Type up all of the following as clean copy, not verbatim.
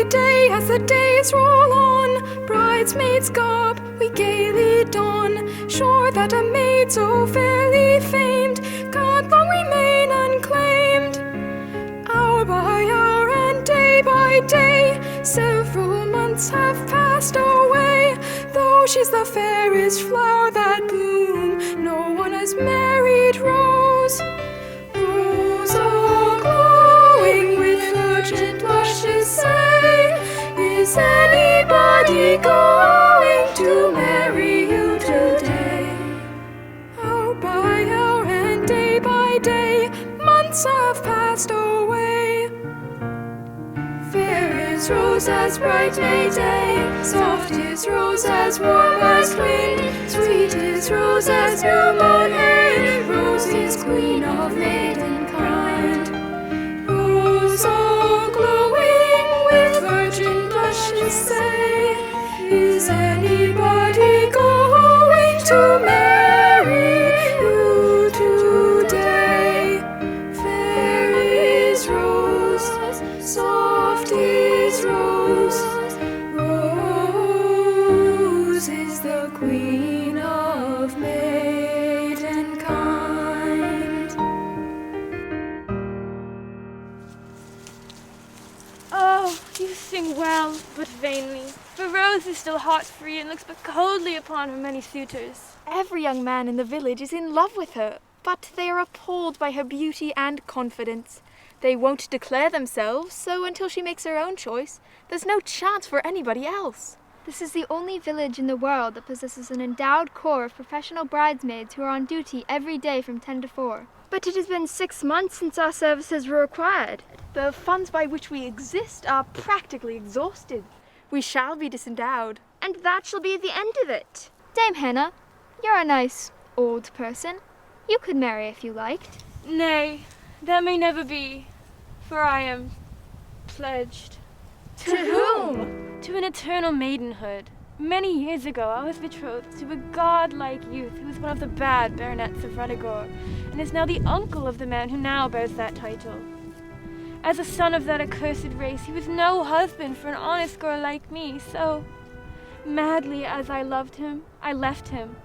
day, as the days roll on, bridesmaids' garb we gaily don, sure that a maid so fairly famed can't long remain unclaimed. Hour by hour and day by day, several months have passed away. Though she's the fairest flower that bloom, no one has married Rose. Rose all glowing with virgin blushes, say, is anybody going to marry you today? Hour by hour and day by day, months have passed away. Fair is Rose as bright May Day, soft is Rose as warm as wind, sweet is Rose as new moon end. Rose is queen of maidenkind. Rose all glowing with virgin blushes, say, is anybody going to marry you today? Fair is Rose, soft is Rose, Rose is the queen of maidenkind. Oh, you sing well, but vainly. For Rose is still heart-free and looks but coldly upon her many suitors. Every young man in the village is in love with her, but they are appalled by her beauty and confidence. They won't declare themselves, so until she makes her own choice, there's no chance for anybody else. This is the only village in the world that possesses an endowed corps of professional bridesmaids who are on duty every day from 10 to 4. But it has been 6 months since our services were required. The funds by which we exist are practically exhausted. We shall be disendowed. And that shall be the end of it. Dame Hannah, you're a nice old person. You could marry if you liked. Nay, that may never be, for I am pledged. To whom? To an eternal maidenhood. Many years ago I was betrothed to a godlike youth who was one of the bad baronets of Ruddigore, and is now the uncle of the man who now bears that title. As a son of that accursed race, he was no husband for an honest girl like me, so, madly as I loved him, I left him.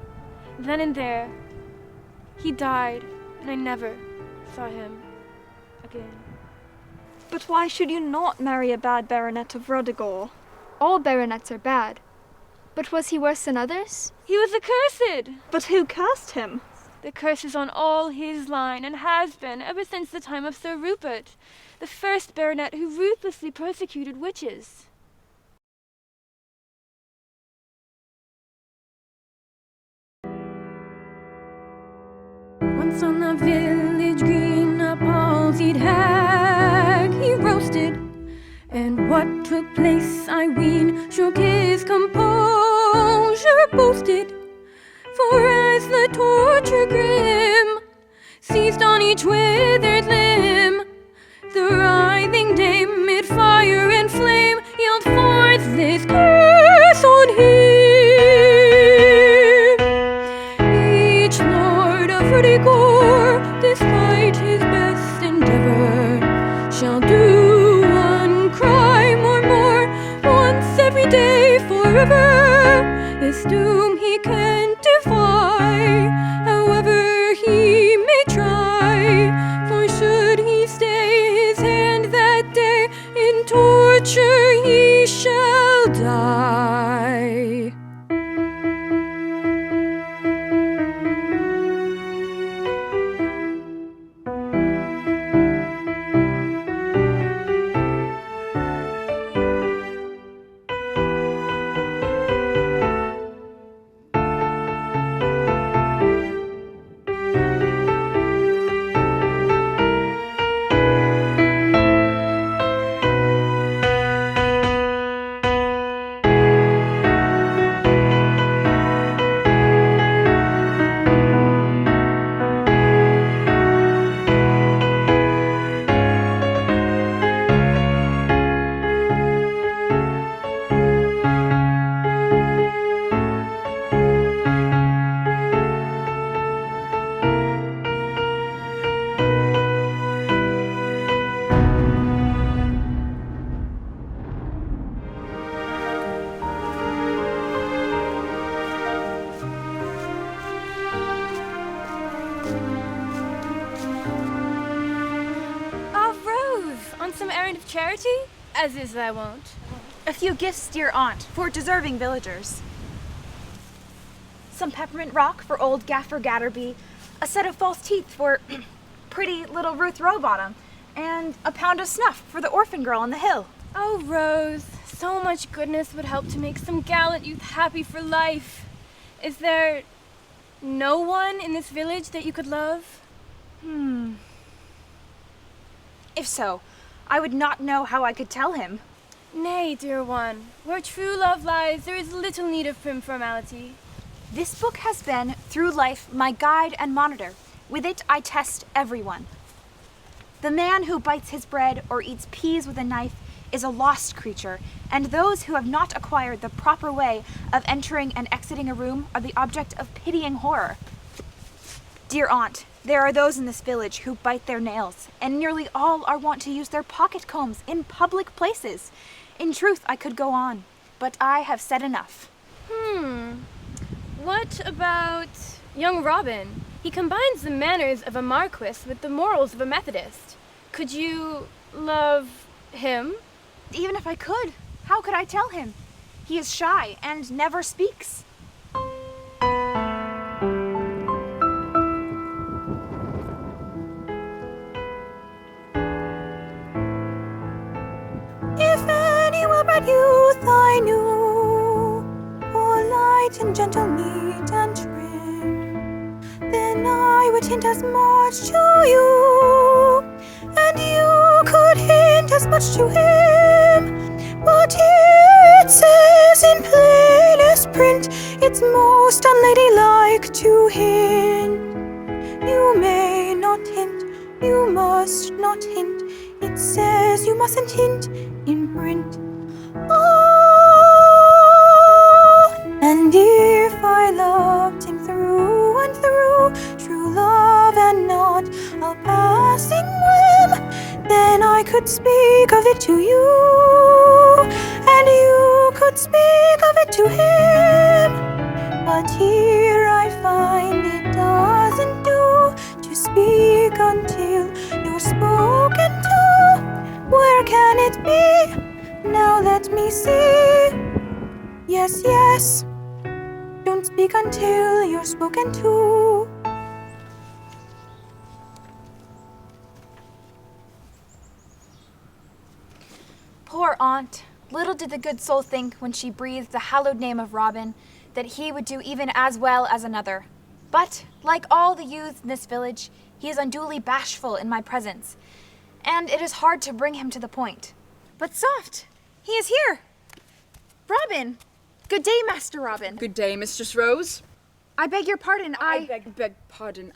Then and there, he died, and I never saw him again. But why should you not marry a bad baronet of Ruddigore? All baronets are bad. But was he worse than others? He was accursed! But who cursed him? The curse is on all his line, and has been ever since the time of Sir Rupert, the first baronet who ruthlessly persecuted witches. Once on the village green, a palsied hag he roasted, and what took place, I ween, shook his composure boasted. For as the torture grim seized on each withered limb, the writhing dame, mid fire and flame, yelled forth this curse on him. Each lord of Ruddigore, despite his best endeavor, shall do one crime or more, once every day forever. This doom he can defy, however he may try. For should he stay his hand that day, in torture he shall die. charity? As is thy wont. A few gifts, dear aunt, for deserving villagers. Some peppermint rock for old Gaffer Gatterby, a set of false teeth for pretty little Ruth Rowbottom, and a pound of snuff for the orphan girl on the hill. Oh, Rose, so much goodness would help to make some gallant youth happy for life. Is there no one in this village that you could love? If so, I would not know how I could tell him. Nay, dear one, where true love lies, there is little need of prim formality. This book has been, through life, my guide and monitor. With it, I test everyone. The man who bites his bread or eats peas with a knife is a lost creature, and those who have not acquired the proper way of entering and exiting a room are the object of pitying horror. Dear aunt, there are those in this village who bite their nails, and nearly all are wont to use their pocket combs in public places. In truth, I could go on, but I have said enough. What about young Robin? He combines the manners of a Marquis with the morals of a Methodist. Could you love him? Even if I could, how could I tell him? He is shy and never speaks. If any well-bred youth I knew, polite and gentle, neat and trim, then I would hint as much to you, and you could hint as much to him. But here it says in plainest print, it's most unladylike to hint. You may not hint, you must not hint. It says you mustn't hint in print. Oh, and if I loved him through and through, true love and not a passing whim, then I could speak of it to you, and you could speak of it to him. But here I find it doesn't do to speak until you're spoken to. Where can it be? Now let me see. Yes, yes. Don't speak until you're spoken to. Poor aunt. Little did the good soul think when she breathed the hallowed name of Robin that he would do even as well as another. But, like all the youths in this village, he is unduly bashful in my presence, and it is hard to bring him to the point. But soft! He is here! Robin! Good day, Master Robin. Good day, Mistress Rose. I beg your pardon, beg pardon,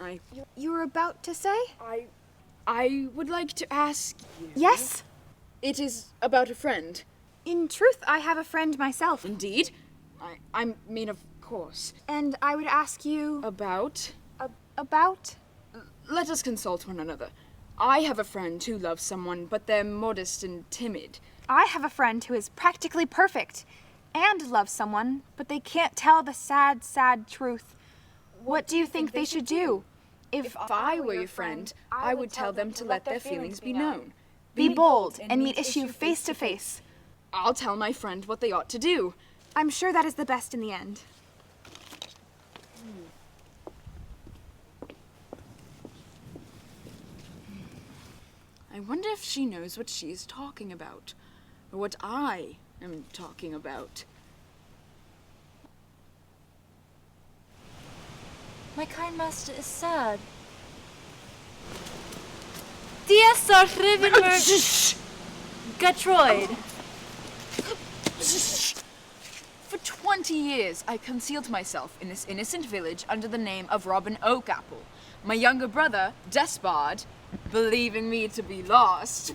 You were about to say? I would like to ask you. Yes? It is about a friend. In truth, I have a friend myself. Indeed? I mean, of course. And I would ask you... About? About? Let us consult one another. I have a friend who loves someone, but they're modest and timid. I have a friend who is practically perfect and loves someone, but they can't tell the sad, sad truth. What do you think they should do? If I were your friend, I would tell them to let their feelings be known. Be bold and meet issue face to face. I'll tell my friend what they ought to do. I'm sure that is the best in the end. I wonder if she knows what she is talking about, or what I am talking about. My kind master is sad. Dear Sir Rivenmer Gatroid. For 20 years, I concealed myself in this innocent village under the name of Robin Oakapple. My younger brother, Despard, believing me to be lost,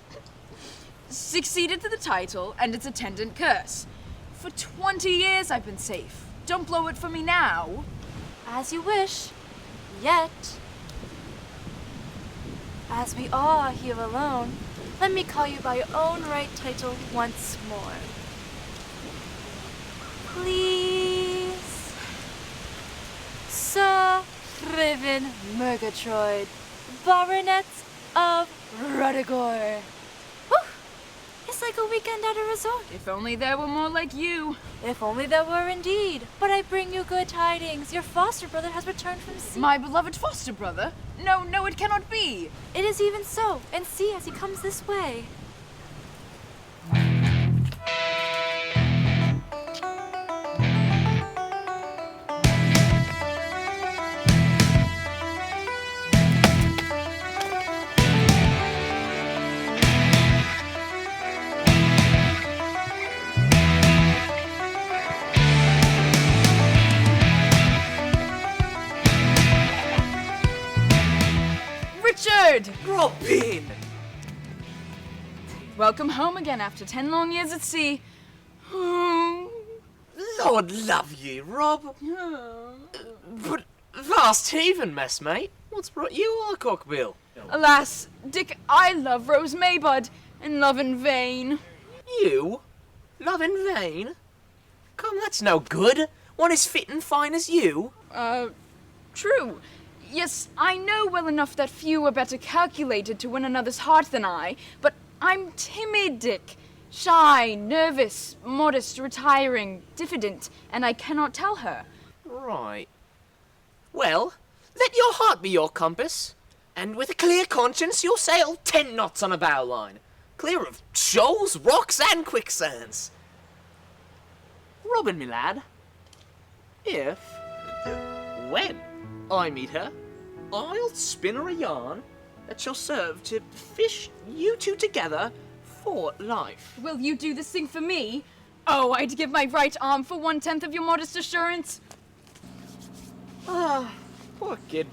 succeeded to the title and its attendant curse. For 20 years I've been safe. Don't blow it for me now. As you wish. Yet, as we are here alone, let me call you by your own right title once more. Please, Sir Riven Murgatroyd, Baronet of Ruddigore. like a weekend at a resort. If only there were more like you. If only there were indeed. But I bring you good tidings. Your foster brother has returned from sea. My beloved foster brother? No, it cannot be. It is even so. And see as he comes this way. Richard! Robin! Welcome home again after 10 long years at sea. Lord love you, Rob. But vast heathen, messmate. What's brought you all a cockbill? Alas, Dick, I love Rose Maybud, and love in vain. You? Love in vain? Come, that's no good. One as fit and fine as you. True. Yes, I know well enough that few are better calculated to win another's heart than I, but I'm timid, Dick. Shy, nervous, modest, retiring, diffident, and I cannot tell her. Right. Well, let your heart be your compass, and with a clear conscience you'll sail 10 knots on a bow line, clear of shoals, rocks, and quicksands. Robin, me lad, when I meet her, I'll spin her a yarn that shall serve to fish you two together for life. Will you do this thing for me? Oh, I'd give my right arm for 1/10 of your modest assurance. Poor kid.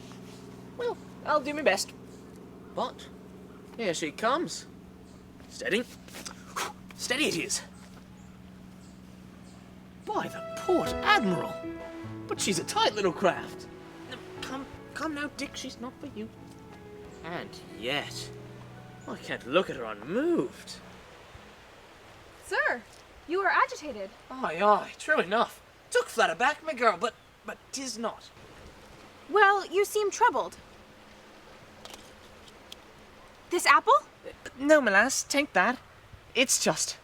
Well, I'll do my best. But here she comes. Steady. Steady it is. By the Port Admiral. But she's a tight little craft. Come now, Dick, she's not for you. And yet, I can't look at her unmoved. Sir, you are agitated. Aye, true enough. Took flat aback, my girl, but 'tis not. Well, you seem troubled. This apple? No, my lass, take that. It's just,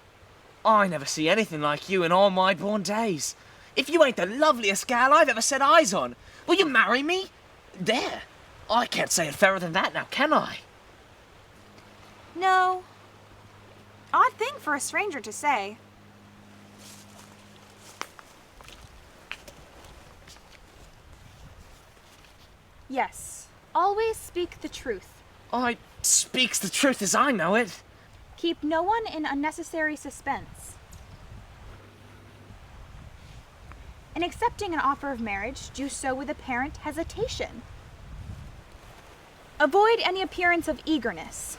I never see anything like you in all my born days. If you ain't the loveliest gal I've ever set eyes on, will you marry me? There. I can't say it fairer than that now, can I? No. Odd thing for a stranger to say. Yes. Always speak the truth. I speaks the truth as I know it. Keep no one in unnecessary suspense. In accepting an offer of marriage, do so with apparent hesitation. Avoid any appearance of eagerness.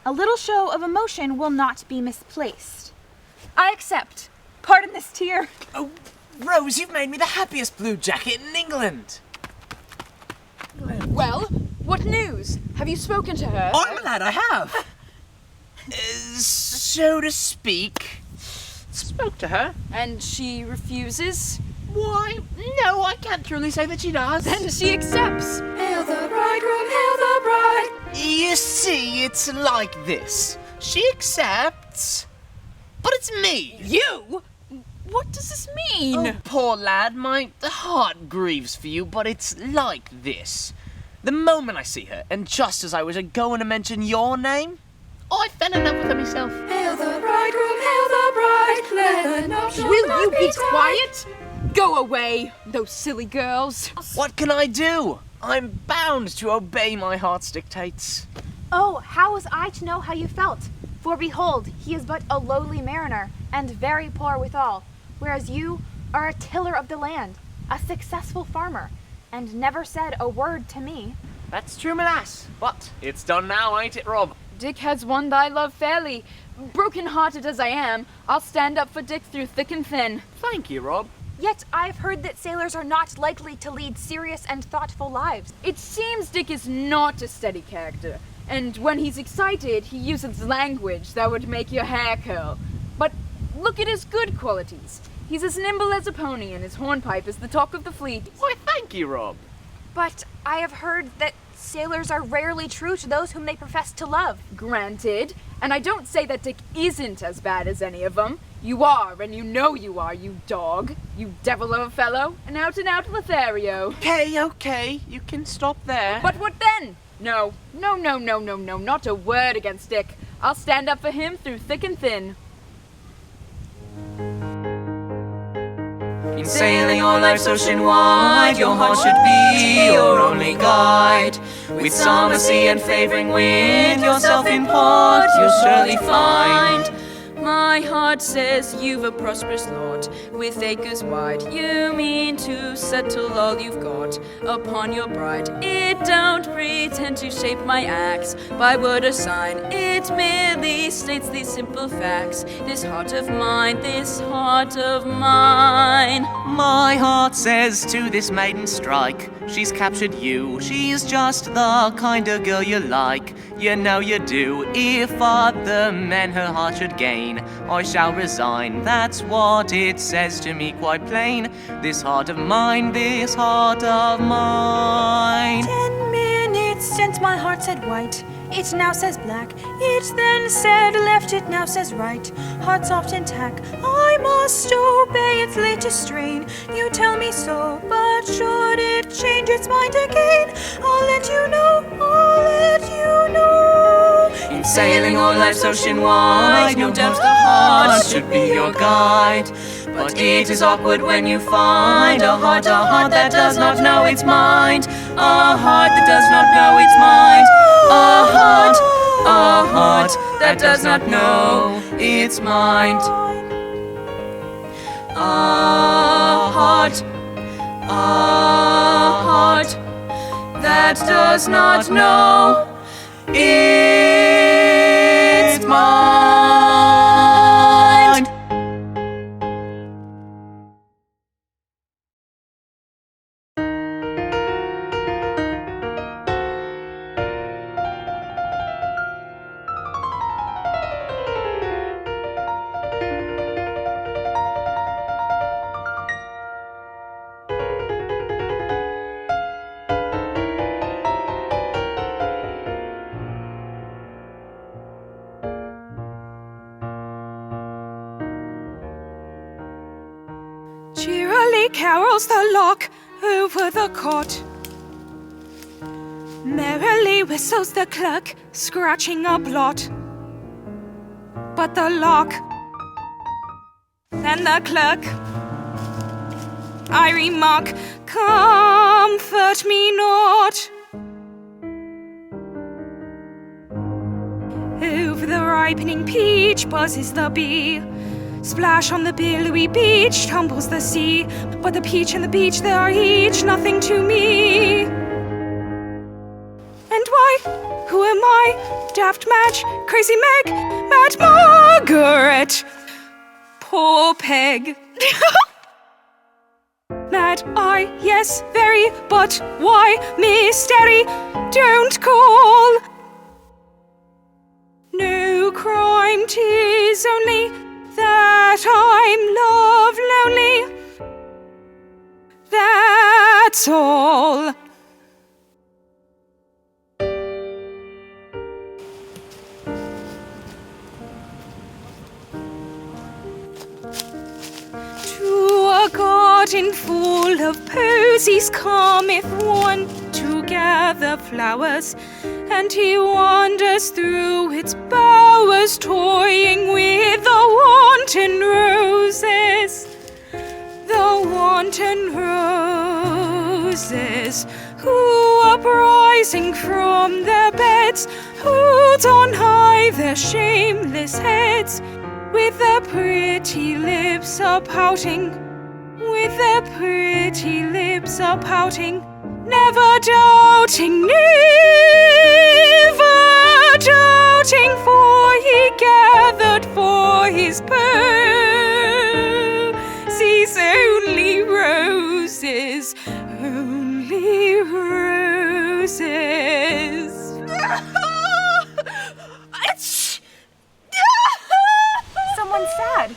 A little show of emotion will not be misplaced. I accept. Pardon this tear. Oh, Rose, you've made me the happiest blue jacket in England. Well, what news? Have you spoken to her? Oh, my lad, I have. So to speak. Spoke to her. And she refuses? Why, no, I can't truly say that she does. Then she accepts. Hail the bridegroom, hail the bride. You see, it's like this. She accepts, but it's me. You? What does this mean? Oh, poor lad, my heart grieves for you, but it's like this. The moment I see her, and just as I was going to mention your name, I fell in love with her myself. Hail the bridegroom, hail the bride. Let the nuptial Will knot you be tied. quiet? Go away, those silly girls. What can I do? I'm bound to obey my heart's dictates. Oh, how was I to know how you felt? For behold, he is but a lowly mariner, and very poor withal, whereas you are a tiller of the land, a successful farmer, and never said a word to me. That's true, my lass. But it's done now, ain't it, Rob? Dick has won thy love fairly. Broken-hearted as I am, I'll stand up for Dick through thick and thin. Thank you, Rob. Yet I've heard that sailors are not likely to lead serious and thoughtful lives. It seems Dick is not a steady character, and when he's excited, he uses language that would make your hair curl. But look at his good qualities. He's as nimble as a pony, and his hornpipe is the talk of the fleet. Why, thank you, Rob. But I have heard that sailors are rarely true to those whom they profess to love. Granted, And I don't say that Dick isn't as bad as any of them. You are, and you know you are, you dog. You devil of a fellow. An out-and-out Lothario. Okay, you can stop there. But what then? No, not a word against Dick. I'll stand up for him through thick and thin. In sailing all life's ocean wide, your heart should be your only guide. With summer, sea, and favoring wind, yourself in port you'll surely find. My heart says you've a prosperous lot, with acres wide. You mean to settle all you've got upon your bride. It don't pretend to shape my acts by word or sign. It merely states these simple facts. This heart of mine, this heart of mine. My heart says to this maiden strike. She's captured you, she's just the kind of girl you like. You know you do. If other men her heart should gain, I shall resign. That's what it says to me quite plain. This heart of mine, this heart of mine. 10 minutes since my heart said white, it now says black. It then said left, it now says right. Heart soft and tack, I must obey its latest strain. You tell me so, but should it change its mind again, I'll let you know, I'll let you know. In sailing all life's ocean wide, no doubt the heart should be your guide. But it is awkward when you find a heart that does not know its mind. A heart that does not know its mind. A heart that does not know its mind. A heart that does not know its mind. Cheerily carols the lark over the court. Merrily whistles the clerk, scratching a blot. But the lark and the clerk, I remark, comfort me not. Over the ripening peach buzzes the bee. Splash on the billowy beach, tumbles the sea. But the peach and the beach, they are each nothing to me. And why? Who am I? Daft Madge, Crazy Meg, Mad Margaret, poor Peg. Mad I, yes, very, but why, mystery, don't call. No crime, 'tis only that I'm love lonely. That's all. To a garden full of posies cometh one to gather flowers, and he wanders through its bowers, toying with the wanton roses. The wanton roses, who uprising from their beds, hold on high their shameless heads, with their pretty lips a-pouting, with their pretty lips a-pouting, never doubting, for he gathered for his posies only roses, only roses. Someone's sad.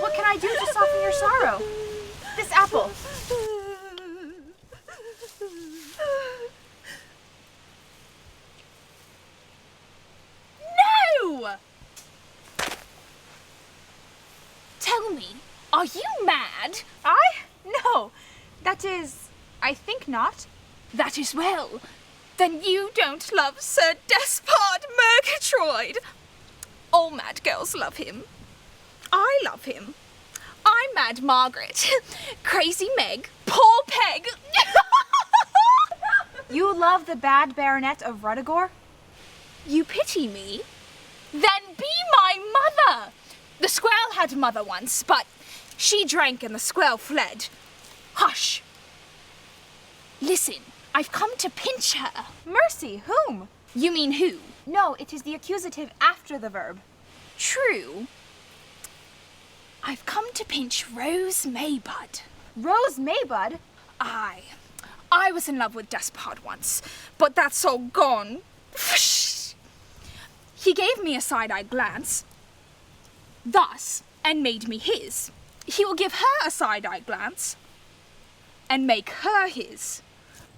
What can I do to soften your sorrow? This apple. No! me? Are you mad? No. That is, I think not. That is well. Then you don't love Sir Despard Murgatroyd. All mad girls love him. I love him. I'm Mad Margaret. Crazy Meg. Poor Peg. You love the bad Baronet of Ruddigore? You pity me? Then be my mother. The squirrel had a mother once, but she drank and the squirrel fled. Hush. Listen, I've come to pinch her. Mercy, whom? You mean who? No, it is the accusative after the verb. True. I've come to pinch Rose Maybud. Rose Maybud? I was in love with Despard once, but that's all gone. He gave me a side-eye glance, thus, and made me his. He will give her a side-eye glance, and make her his.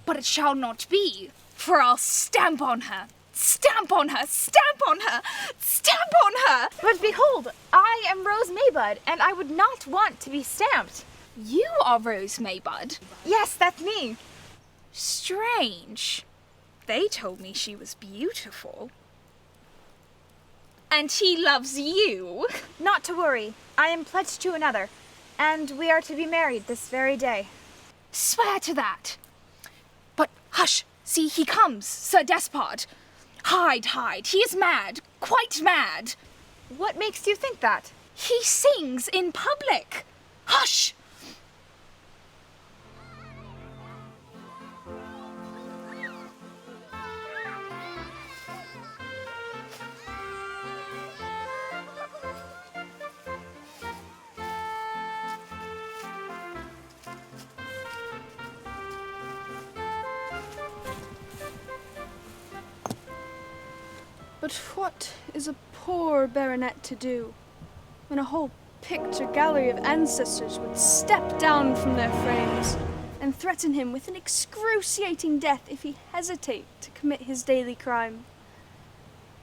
But it shall not be, for I'll stamp on her. Stamp on her! Stamp on her! Stamp on her! But behold, I am Rose Maybud, and I would not want to be stamped. You are Rose Maybud. Yes, that's me. Strange. They told me she was beautiful. And he loves you. Not to worry, I am pledged to another, and we are to be married this very day. Swear to that. But hush, see, he comes, Sir Despard. Hide, hide, he is mad, quite mad. What makes you think that? He sings in public. Hush! But what is a poor baronet to do when a whole picture gallery of ancestors would step down from their frames and threaten him with an excruciating death if he hesitate to commit his daily crime?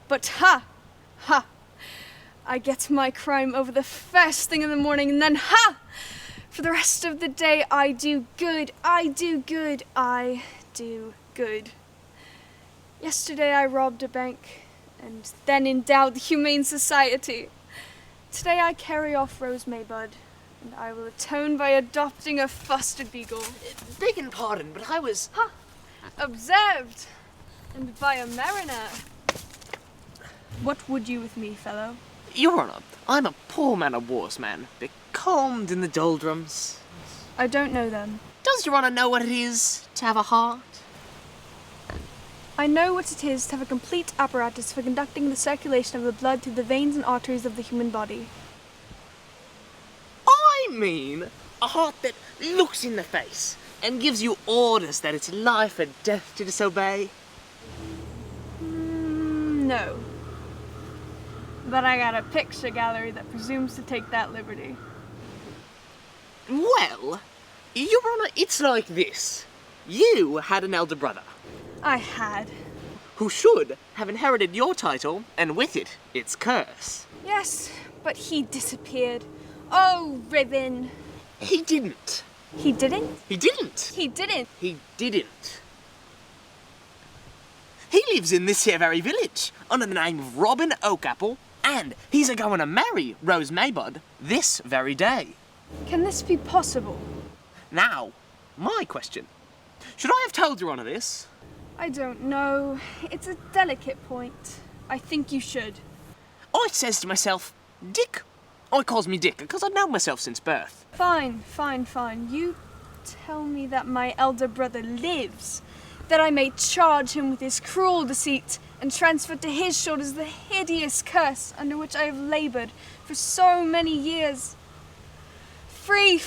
But ha! I get my crime over the first thing in the morning, and then ha! For the rest of the day I do good, I do good, I do good. Yesterday I robbed a bank, and then endowed the Humane Society. Today I carry off Rose Maybud, and I will atone by adopting a foster beagle. Begging pardon, but I was... Observed, and by a mariner. What would you with me, fellow? Your Honour, I'm a poor man-of-war's man, becalmed in the doldrums. I don't know them. Does Your Honour know what it is to have a heart? I know what it is to have a complete apparatus for conducting the circulation of the blood through the veins and arteries of the human body. I mean, a heart that looks in the face and gives you orders that it's life or death to disobey. No. But I got a picture gallery that presumes to take that liberty. Well, Your Honour, it's like this. You had an elder brother. I had. Who should have inherited your title, and with it, its curse. Yes, but he disappeared. Oh, ribbon. He didn't. He didn't? He didn't. He didn't. He didn't. He lives in this here very village, under the name of Robin Oakapple, and he's a-going to marry Rose Maybud this very day. Can this be possible? Now, my question. Should I have told Your Honour this? I don't know. It's a delicate point. I think you should. I says to myself, Dick. I calls me Dick, because I've known myself since birth. Fine. You tell me that my elder brother lives, that I may charge him with his cruel deceit and transfer to his shoulders the hideous curse under which I have laboured for so many years. Free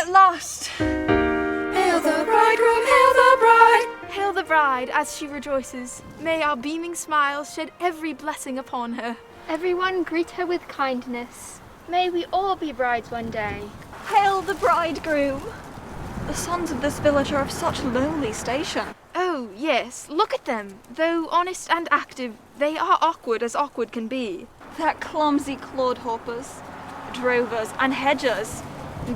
at last! Hail the bridegroom, hail the bride! Hail the bride as she rejoices. May our beaming smiles shed every blessing upon her. Everyone greet her with kindness. May we all be brides one day. Hail the bridegroom! The sons of this village are of such lowly station. Oh, yes, look at them. Though honest and active, they are awkward as awkward can be. That clumsy clodhoppers. drovers and hedgers,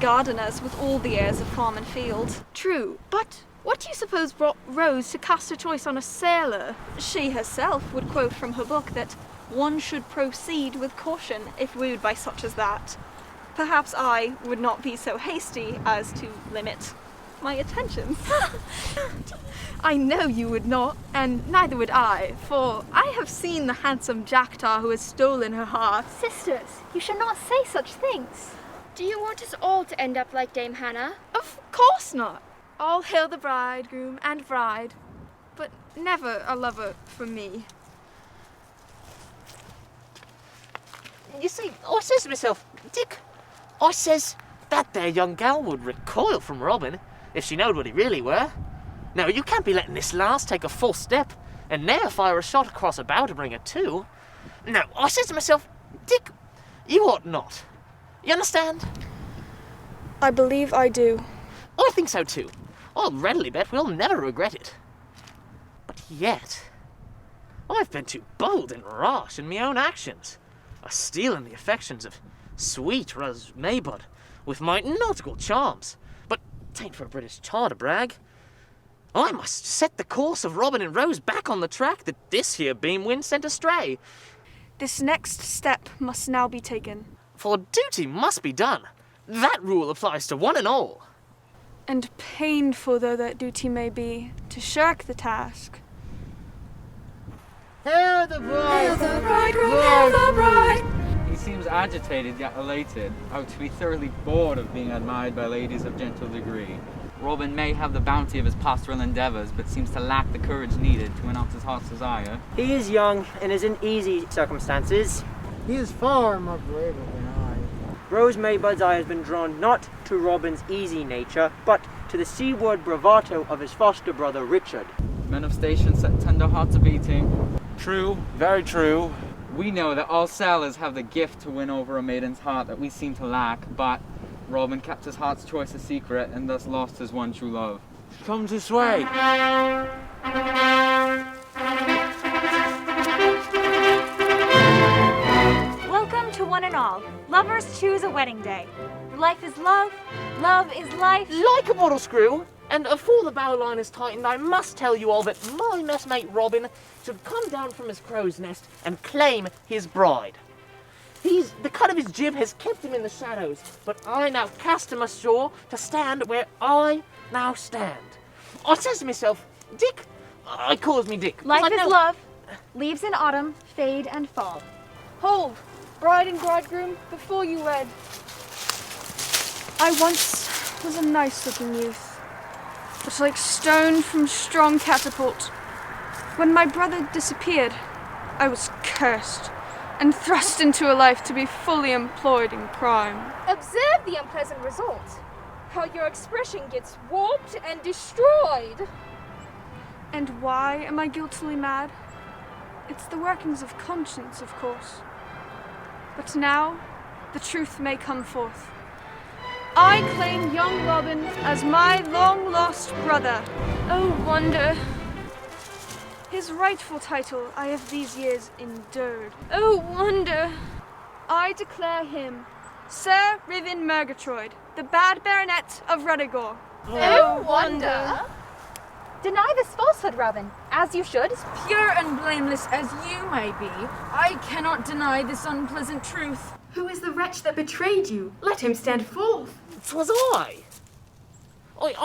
gardeners with all the airs of farm and field. True, but what do you suppose brought Rose to cast her choice on a sailor? She herself would quote from her book that one should proceed with caution if wooed by such as that. Perhaps I would not be so hasty as to limit my attentions. I know you would not, and neither would I, for I have seen the handsome Jackdaw who has stolen her heart. Sisters, you should not say such things. Do you want us all to end up like Dame Hannah? Of course not. All hail the bridegroom and bride, but never a lover for me. You see, I says to myself, Dick, I says that there young gal would recoil from Robin if she knowed what he really were. Now, you can't be letting this lass take a full step and ne'er fire a shot across a bow to bring her to. Now, I says to myself, Dick, you ought not. You understand? I believe I do. I think so too. I'll readily bet we'll never regret it. But yet, I've been too bold and rash in my own actions, a stealing the affections of sweet Rose Maybud with my nautical charms. But 'tain't for a British tar to brag. I must set the course of Robin and Rose back on the track that this here beam wind sent astray. This next step must now be taken. For duty must be done. That rule applies to one and all. And painful though that duty may be, to shirk the task. Hail the bride! Hail the bridegroom, hail the bride! He seems agitated yet elated, out to be thoroughly bored of being admired by ladies of gentle degree. Robin may have the bounty of his pastoral endeavours, but seems to lack the courage needed to win out his heart's desire. He is young and is in easy circumstances. He is far more braver than I. Rose Maybud's eye has been drawn not to Robin's easy nature, but to the seaward bravado of his foster brother Richard. Men of station set tender hearts a-beating. True, very true. We know that all sailors have the gift to win over a maiden's heart that we seem to lack, but Robin kept his heart's choice a secret and thus lost his one true love. Come this way. Welcome to one and all. Lovers choose a wedding day. Life is love, love is life. Like a bottle screw. And afore the bow line is tightened, I must tell you all that my messmate Robin should come down from his crow's nest and claim his bride. The cut of his jib has kept him in the shadows, but I now cast him ashore to stand where I now stand. I says to myself, Dick, I calls me Dick. Life is love. Leaves in autumn fade and fall. Hold, bride and bridegroom, before you wed. I once was a nice-looking youth, but like stone from strong catapult. When my brother disappeared, I was cursed and thrust into a life to be fully employed in crime. Observe the unpleasant result. How your expression gets warped and destroyed. And why am I guiltily mad? It's the workings of conscience, of course. But now, the truth may come forth. I claim young Robin as my long-lost brother. Oh, wonder. His rightful title I have these years endured. Oh, wonder. I declare him Sir Rivin Murgatroyd, the bad baronet of Ruddigore. Oh, wonder. Deny this falsehood, Robin, as you should. Pure and blameless as you may be, I cannot deny this unpleasant truth. Who is the wretch that betrayed you? Let him stand forth. 'Twas I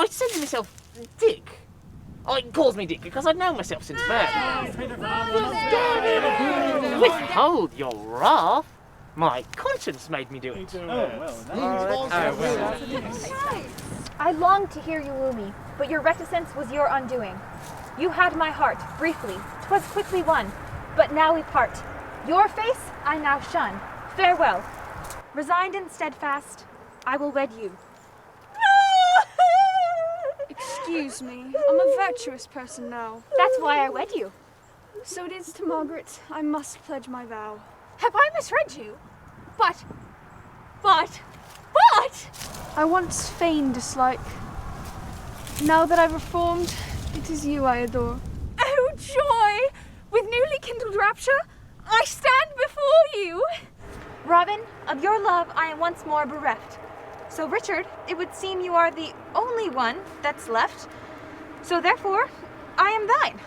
said to myself, Dick. I calls me Dick because I'd known myself since birth. Withhold your wrath. My conscience made me do it. I longed to hear you woo me, but your reticence was your undoing. You had my heart, briefly, 'twas quickly won, but now we part. Your face I now shun. Farewell. Resigned and steadfast, I will wed you. Excuse me, I'm a virtuous person now. That's why I wed you. So it is to Margaret I must pledge my vow. Have I misread you? But... I once feigned dislike. Now that I've reformed, it is you I adore. Oh, joy! With newly kindled rapture, I stand before you. Robin, of your love I am once more bereft. So, Richard, it would seem you are the only one that's left. So, therefore, I am thine.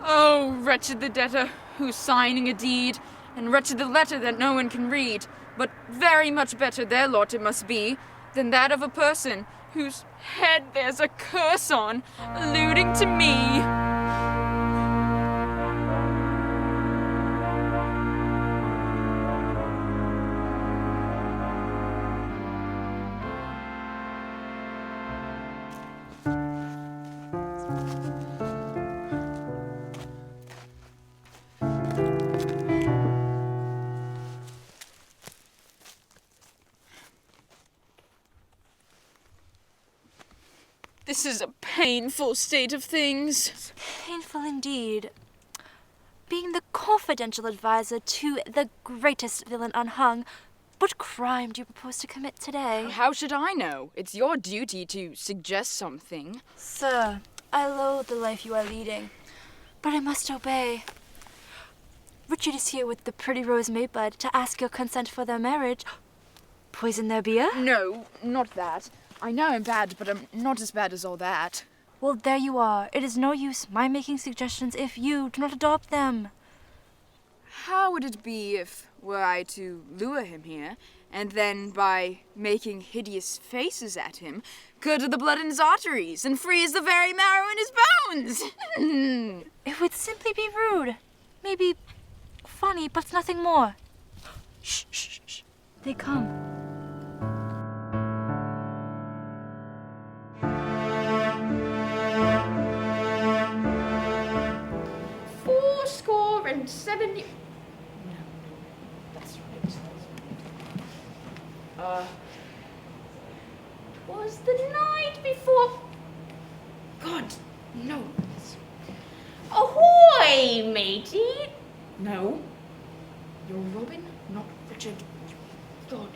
Oh, wretched the debtor, who's signing a deed, and wretched the letter that no one can read. But very much better their lot it must be than that of a person whose head there's a curse on, alluding to me. This is a painful state of things. Painful indeed. Being the confidential advisor to the greatest villain unhung, what crime do you propose to commit today? How should I know? It's your duty to suggest something. Sir, I loathe the life you are leading, but I must obey. Richard is here with the pretty Rose Maybud to ask your consent for their marriage. Poison their beer? No, not that. I know I'm bad, but I'm not as bad as all that. Well, there you are. It is no use my making suggestions if you do not adopt them. How would it be if were I to lure him here, and then by making hideous faces at him, curdle the blood in his arteries and freeze the very marrow in his bones? It would simply be rude. Maybe funny, but nothing more. Shh, shh, shh. They come. And 70. No, that's right. Was the night before. God, no. Ahoy, matey! No. You're Robin, not Richard. God.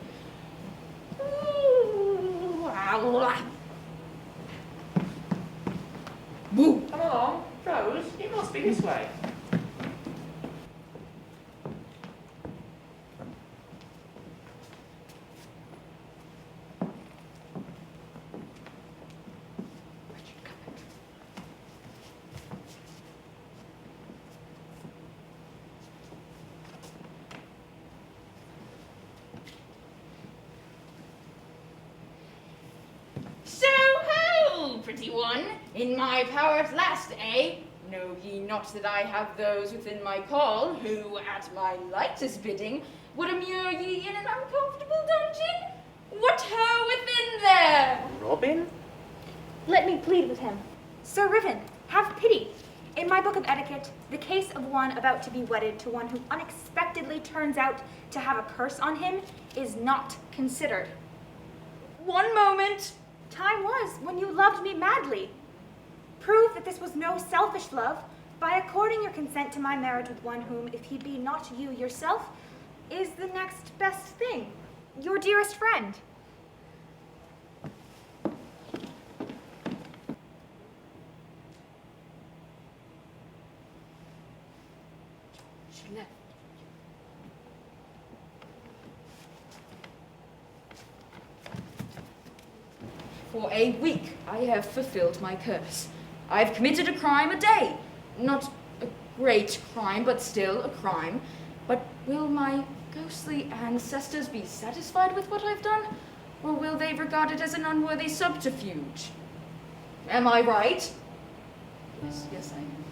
Boo! Come along, Rose, it must be this way. Pretty one, in my power at last, eh? Know ye not that I have those within my call, who, at my lightest bidding, would immure ye in an uncomfortable dungeon? What ho within there? Robin? Let me plead with him. Sir Riven, have pity. In my book of etiquette, the case of one about to be wedded to one who unexpectedly turns out to have a curse on him is not considered. One moment. Time was when you loved me madly. Prove that this was no selfish love by according your consent to my marriage with one whom, if he be not you yourself, is the next best thing, your dearest friend. She left. For a week I have fulfilled my curse. I've committed a crime a day. Not a great crime, but still a crime. But will my ghostly ancestors be satisfied with what I've done? Or will they regard it as an unworthy subterfuge? Am I right? Yes, I am.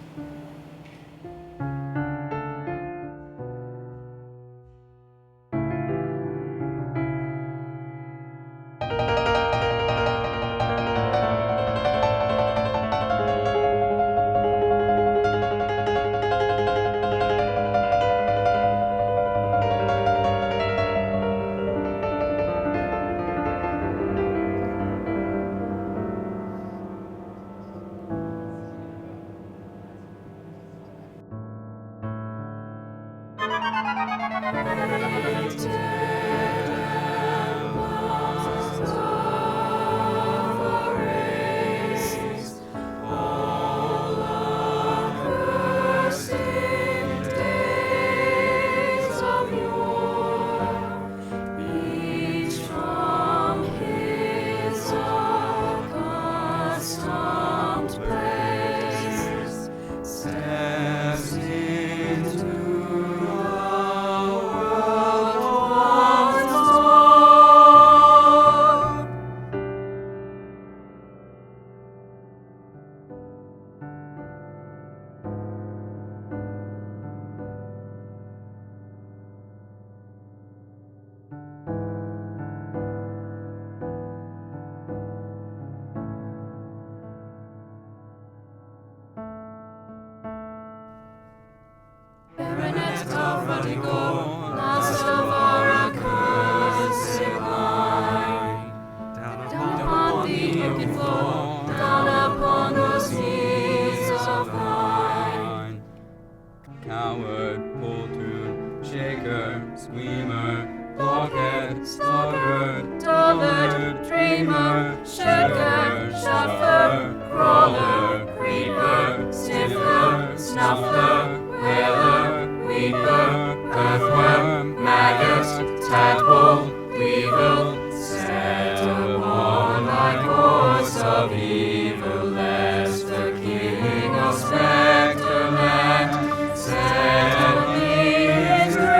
Weemer, blockhead, sluggard, dullard, dreamer, shirker, shuffer, crawler, creeper, sniffler, snuffler, whaler, weeper, earthworm, maggot, tadpole, weevil, set upon thy course of evil, lest the king of spectre land set his grisly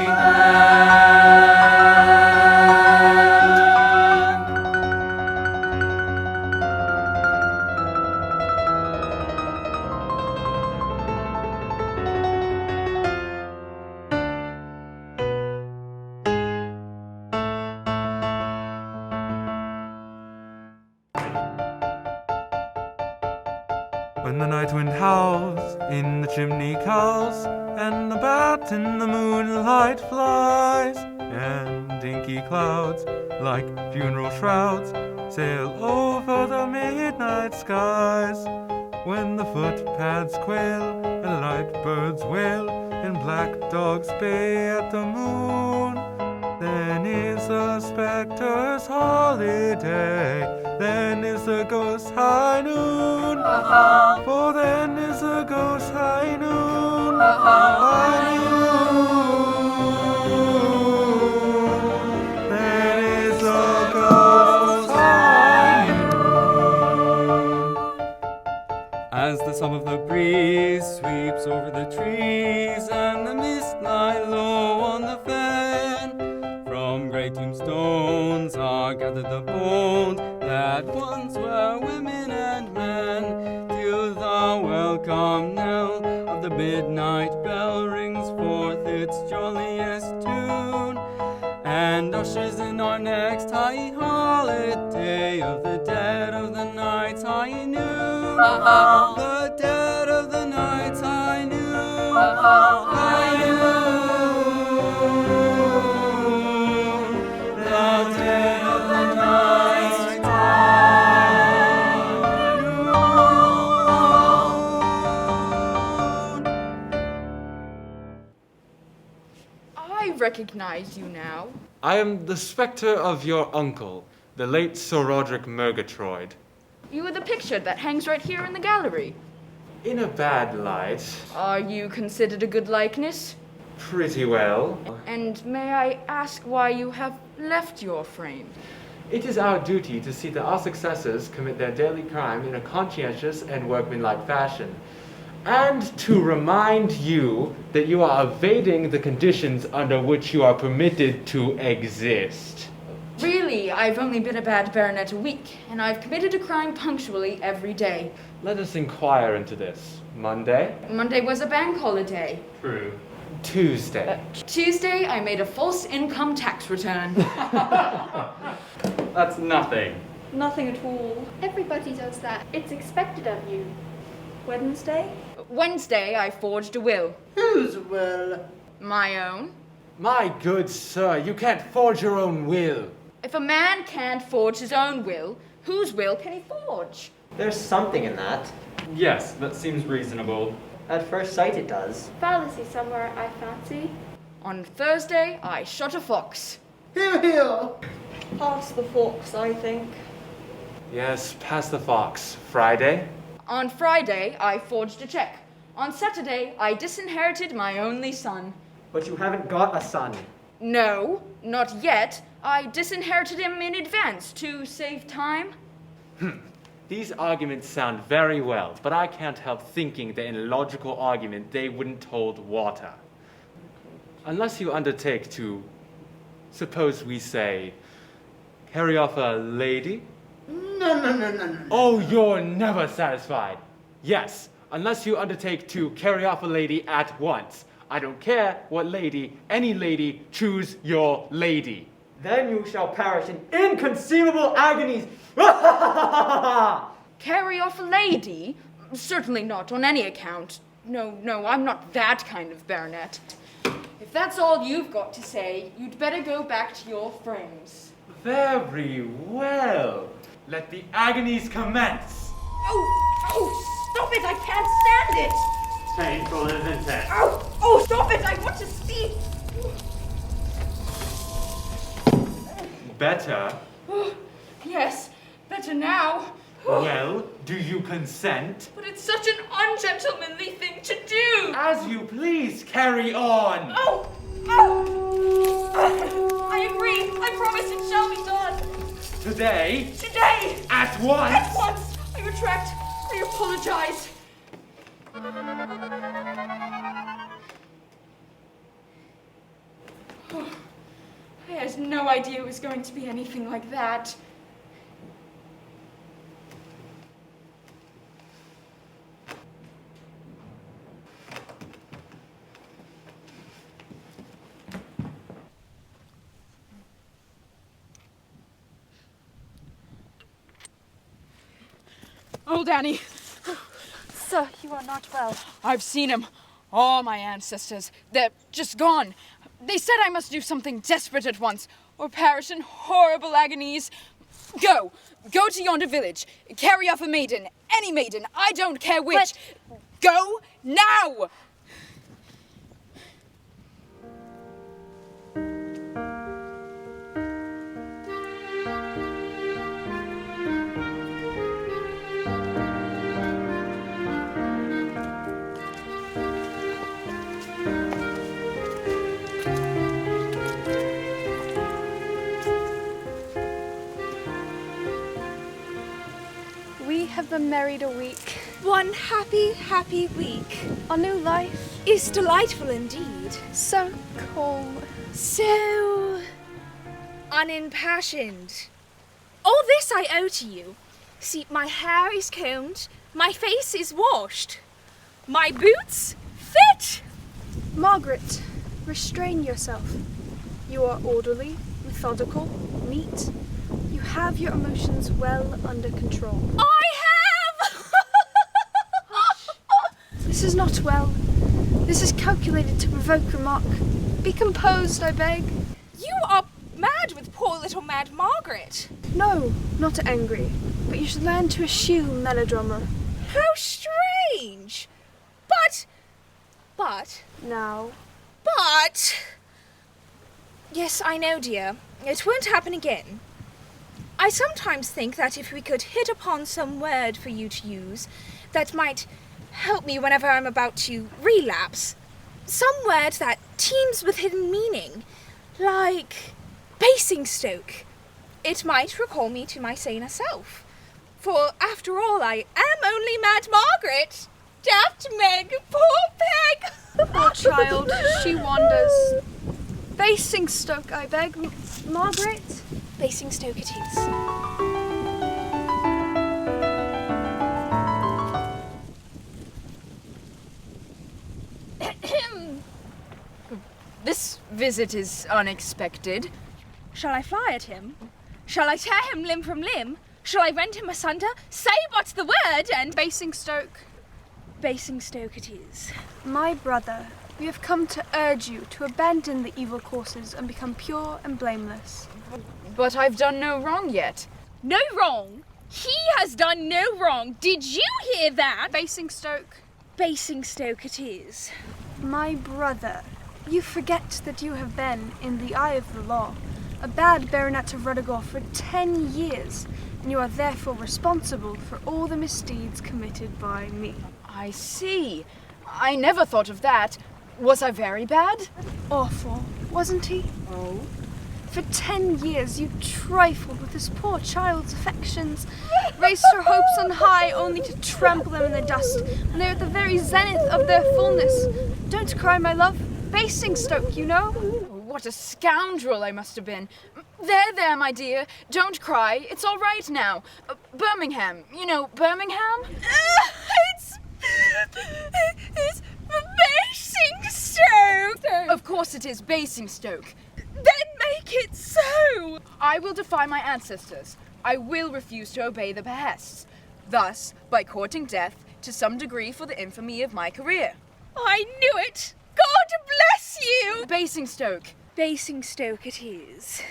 hand. When the night wind howls in the chimney cowls, and the bat in the moonlight flies, and inky clouds, like funeral shrouds, sail over the midnight skies. When the footpads quail, and the night birds wail, and black dogs bay at the moon, then is the spectre's holiday, then is the ghost high noon. For then is the ghost high noon. High noon. Then is the ghost high noon. As the sob of the breeze sweeps over the trees, and the mist lie low on the fen, from grey tombstones are gathered the bones that once were women and men, till the welcome knell of the midnight bell rings forth its jolliest tune, and ushers in our next high holiday of the dead of the night's high noon. The dead of the night's high noon. High noon. The dead of the night's high noon. I recognize you now. I am the spectre of your uncle, the late Sir Roderick Murgatroyd. You are the picture that hangs right here in the gallery. In a bad light. Are you considered a good likeness? Pretty well. And may I ask why you have left your frame? It is our duty to see that our successors commit their daily crime in a conscientious and workmanlike fashion, and to remind you that you are evading the conditions under which you are permitted to exist. Really, I've only been a bad baronet a week, and I've committed a crime punctually every day. Let us inquire into this. Monday? Monday was a bank holiday. True. Tuesday? Tuesday, I made a false income tax return. That's nothing. Nothing at all. Everybody does that. It's expected of you. Wednesday? Wednesday, I forged a will. Whose will? My own. My good sir, you can't forge your own will. If a man can't forge his own will, whose will can he forge? There's something in that. Yes, that seems reasonable. At first sight it does. Fallacy somewhere, I fancy. On Thursday, I shot a fox. Hear, hear. Pass the fox, I think. Yes, pass the fox. Friday? On Friday, I forged a check. On Saturday, I disinherited my only son. But you haven't got a son. No, not yet. I disinherited him in advance to save time. These arguments sound very well, but I can't help thinking that in a logical argument they wouldn't hold water. Unless you undertake to, suppose we say, carry off a lady? No. Oh, you're never satisfied. Yes, unless you undertake to carry off a lady at once. I don't care what lady, any lady, choose your lady. Then you shall perish in inconceivable agonies. Carry off a lady? Certainly not on any account. No, I'm not that kind of baronet. If that's all you've got to say, you'd better go back to your frames. Very well. Let the agonies commence. Oh, stop it, I can't stand it. Painful, isn't it? Oh, stop it, I want to speak. better? Oh, yes, better now. Well, do you consent? But it's such an ungentlemanly thing to do. As you please, carry on. Oh! I agree. I promise it shall be done. Today? Today! At once? At once! I retract. I apologize. Oh, I had no idea it was going to be anything like that. Oh, Danny. Sir, you are not well. I've seen him. All my ancestors. They're just gone. They said I must do something desperate at once, or perish in horrible agonies. Go to yonder village. Carry off a maiden. Any maiden. I don't care which. Go now! We have been married a week. One happy, happy week. Our new life is delightful indeed. So calm. So unimpassioned. All this I owe to you. See, my hair is combed, my face is washed, my boots fit. Margaret, restrain yourself. You are orderly, methodical, neat. You have your emotions well under control. I have! This is not well. This is calculated to provoke remark. Be composed, I beg. You are mad with poor little Mad Margaret. No, not angry. But you should learn to eschew melodrama. How strange! But... Now. But... Yes, I know, dear. It won't happen again. I sometimes think that if we could hit upon some word for you to use that might help me whenever I'm about to relapse, some word that teems with hidden meaning, like Basingstoke, it might recall me to my saner self. For after all, I am only Mad Margaret. Daft Meg, poor Peg. Poor child, she wanders. Basingstoke, I beg. Margaret? Basingstoke it is. This visit is unexpected. Shall I fly at him? Shall I tear him limb from limb? Shall I rend him asunder? Say but the word and... Basingstoke. Basingstoke it is. My brother, we have come to urge you to abandon the evil courses and become pure and blameless. But I've done no wrong yet. No wrong? He has done no wrong. Did you hear that? Basingstoke. Basingstoke it is. My brother, you forget that you have been, in the eye of the law, a bad baronet of Ruddigore for 10 years, and you are therefore responsible for all the misdeeds committed by me. I see. I never thought of that. Was I very bad? Awful, wasn't he? Oh? For 10 years you trifled with this poor child's affections, raised her hopes on high only to trample them in the dust when they're at the very zenith of their fullness. Don't cry, my love. Basingstoke, you know. What a scoundrel I must have been. There, my dear. Don't cry. It's all right now. Birmingham. You know, Birmingham? It's Basingstoke! Of course it is Basingstoke. Then make it so! I will defy my ancestors. I will refuse to obey their behests. Thus, by courting death, to some degree for the infamy of my career. I knew it! God bless you! Basingstoke. Basingstoke it is.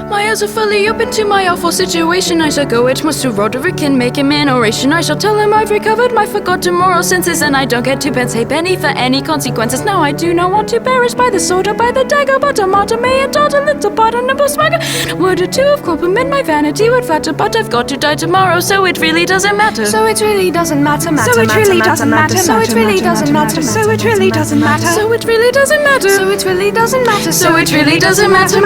My ears are fully open to my awful situation. I shall go at once to Roderick and make him an oration. I shall tell him I've recovered my forgotten moral senses, and I don't get 2 pence halfpenny for any consequences. Now I do not want to perish by the sword or by the dagger, but a martyr may and a little pardonable swagger. A word or 2 of compliment my vanity would flatter, but I've got to die tomorrow, so it really doesn't matter. So it really doesn't matter, So it really doesn't matter. So it really doesn't matter. So it really doesn't matter. So it really doesn't matter. So it really doesn't matter. So it really doesn't matter.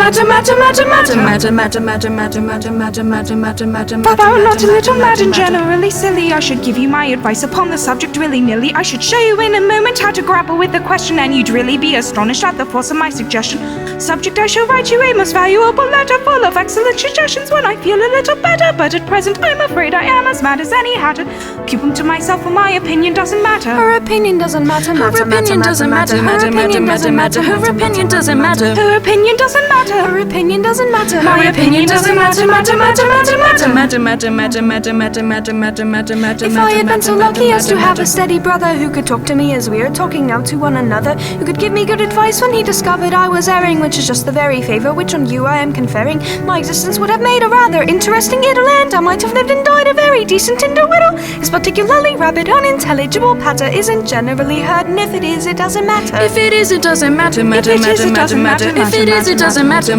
Papa, I'm not a little mad and generally silly. I should give you my advice upon the subject willy-nilly. I should show you in a moment how to grapple with the question, and you'd really be astonished at the force of my suggestion. Subject, I shall write you a most valuable letter full of excellent suggestions when I feel a little better, but at present I'm afraid I am as mad as any hatter. Keep them to myself, for my opinion doesn't matter. Her opinion doesn't matter. Her opinion doesn't matter. Her opinion doesn't matter. Her opinion doesn't matter. Her opinion doesn't matter. Her opinion doesn't matter. My opinion doesn't matter. If I had been so lucky as to have a steady brother who could talk to me as we are talking now to one another, who could give me good advice when he discovered I was erring, which is just the very favor which on you I am conferring, my existence would have made a rather interesting idyll, and I might have lived and died a very decent individual. His particularly rapid, unintelligible patter isn't generally heard, and if it is, it doesn't matter. If it is, it doesn't matter. If it is, it doesn't matter. If it is, it doesn't matter.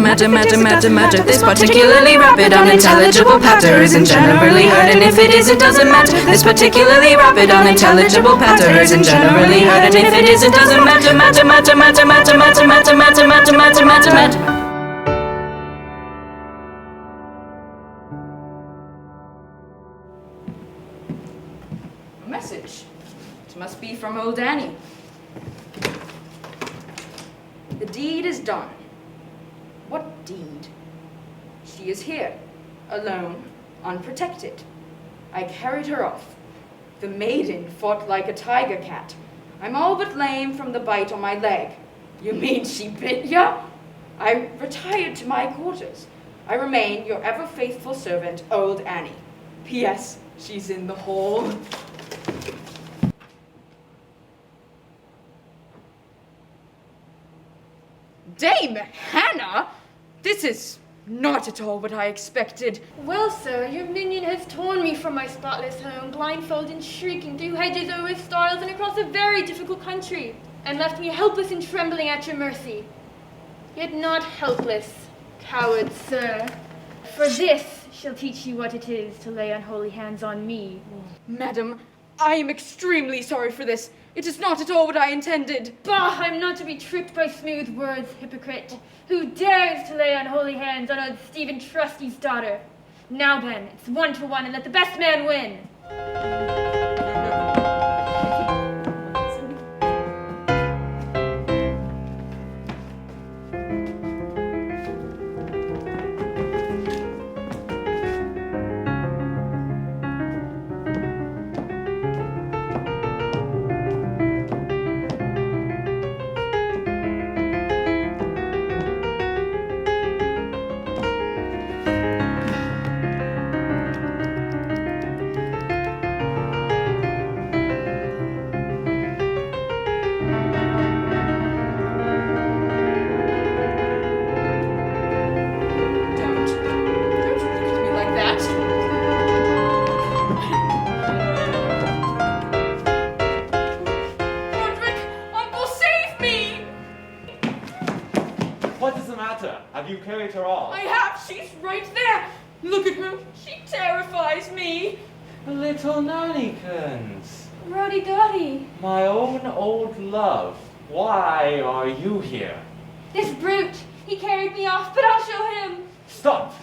This particularly rapid, unintelligible patter isn't generally heard, and if it is, it doesn't matter. This particularly rapid, unintelligible patter isn't generally heard, and if it is, it doesn't matter. A message. It must be from old Annie. The deed is done. What deed? She is here, alone, unprotected. I carried her off. The maiden fought like a tiger cat. I'm all but lame from the bite on my leg. You mean she bit ya? I retired to my quarters. I remain your ever faithful servant, old Annie. P.S. She's in the hall. Dame Hannah? This is not at all what I expected. Well, sir, your minion has torn me from my spotless home, blindfolded and shrieking through hedges over stiles and across a very difficult country, and left me helpless and trembling at your mercy. Yet not helpless, coward sir. For this shall teach you what it is to lay unholy hands on me. Madam, I am extremely sorry for this. It is not at all what I intended. Bah, I'm not to be tricked by smooth words, hypocrite. Who dares to lay unholy hands on old Stephen Trusty's daughter? Now then, it's 1-1 and let the best man win. Have you carried her off? I have. She's right there. Look at her. She terrifies me. Little Nannykins. Ruddigore. My own old love. Why are you here? This brute. He carried me off, but I'll show him. Stop!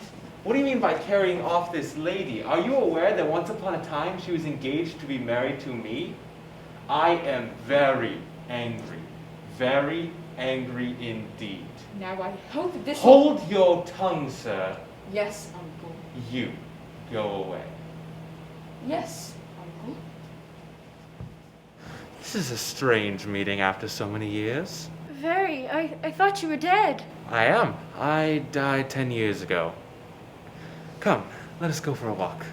What do you mean by carrying off this lady? Are you aware that once upon a time she was engaged to be married to me? I am very angry. Very angry indeed. Now I hope this... Hold your tongue, sir. Yes, Uncle. You go away. Yes, Uncle. This is a strange meeting after so many years. Very. I thought you were dead. I am. I died 10 years ago. Come, let us go for a walk.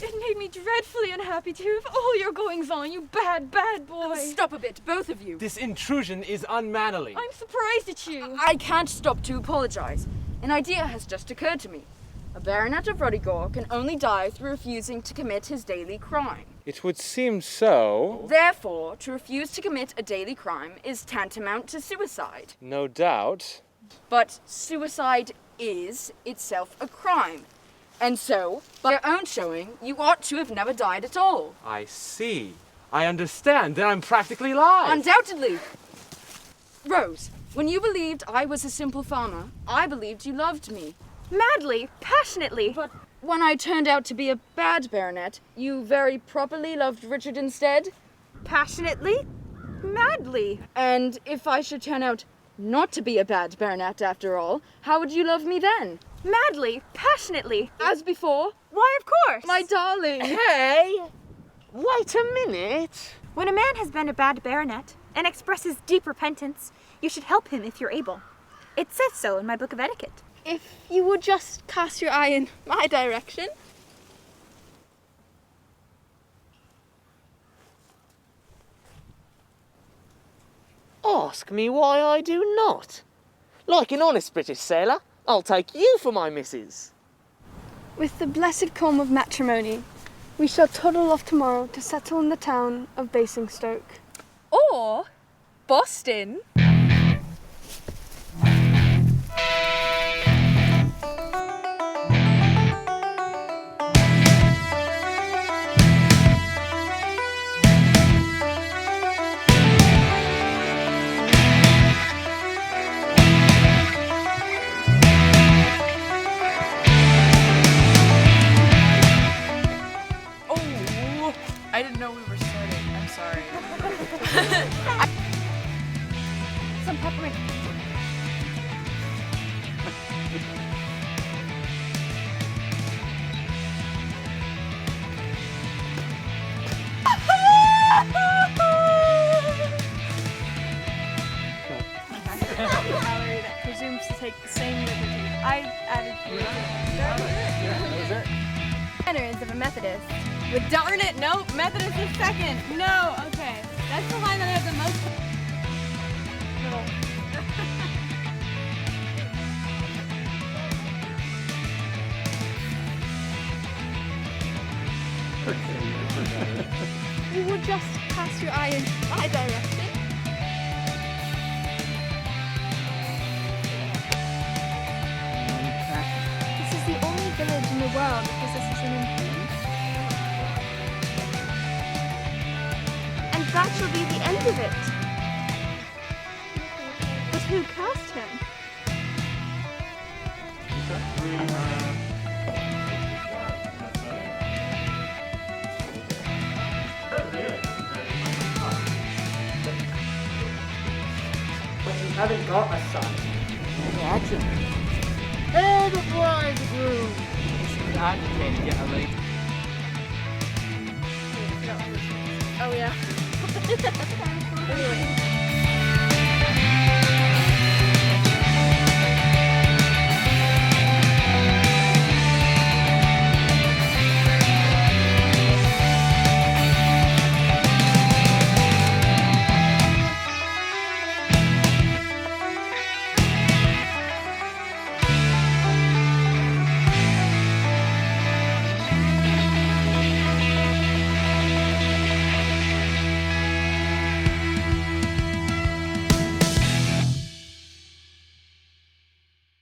It made me dreadfully unhappy to hear of all your goings-on, you bad, bad boy. Stop a bit, both of you. This intrusion is unmannerly. I'm surprised at you. I can't stop to apologize. An idea has just occurred to me. A baronet of Ruddigore can only die through refusing to commit his daily crime. It would seem so. Therefore, to refuse to commit a daily crime is tantamount to suicide. No doubt. But suicide is itself a crime. And so, by your own showing, you ought to have never died at all. I see. I understand. Then I'm practically alive. Undoubtedly. Rose, when you believed I was a simple farmer, I believed you loved me. Madly, passionately. But when I turned out to be a bad baronet, you very properly loved Richard instead? Passionately? Madly. And if I should turn out not to be a bad baronet after all, how would you love me then? Madly, passionately. As before? Why, of course. My darling. Hey! Wait a minute. When a man has been a bad baronet and expresses deep repentance, you should help him if you're able. It says so in my book of etiquette. If you would just cast your eye in my direction. Ask me why I do not. Like an honest British sailor, I'll take you for my missus. With the blessed calm of matrimony, we shall toddle off tomorrow to settle in the town of Basingstoke. Or Boston. I didn't know we were starting. I'm sorry. Some peppermint. Gallery that presumes to take the same liberty. I added Manners of a Methodist. But darn it, nope, Methodist is second. No, okay. That's the line that I have the most. You would just cast your eye in my direction. This is the only village in the world that possesses an infant. And that shall be the end of it. But who cast him? But you haven't got a son. Action. Hail the bridegroom! Agitated yet elated. Oh yeah. Anyway.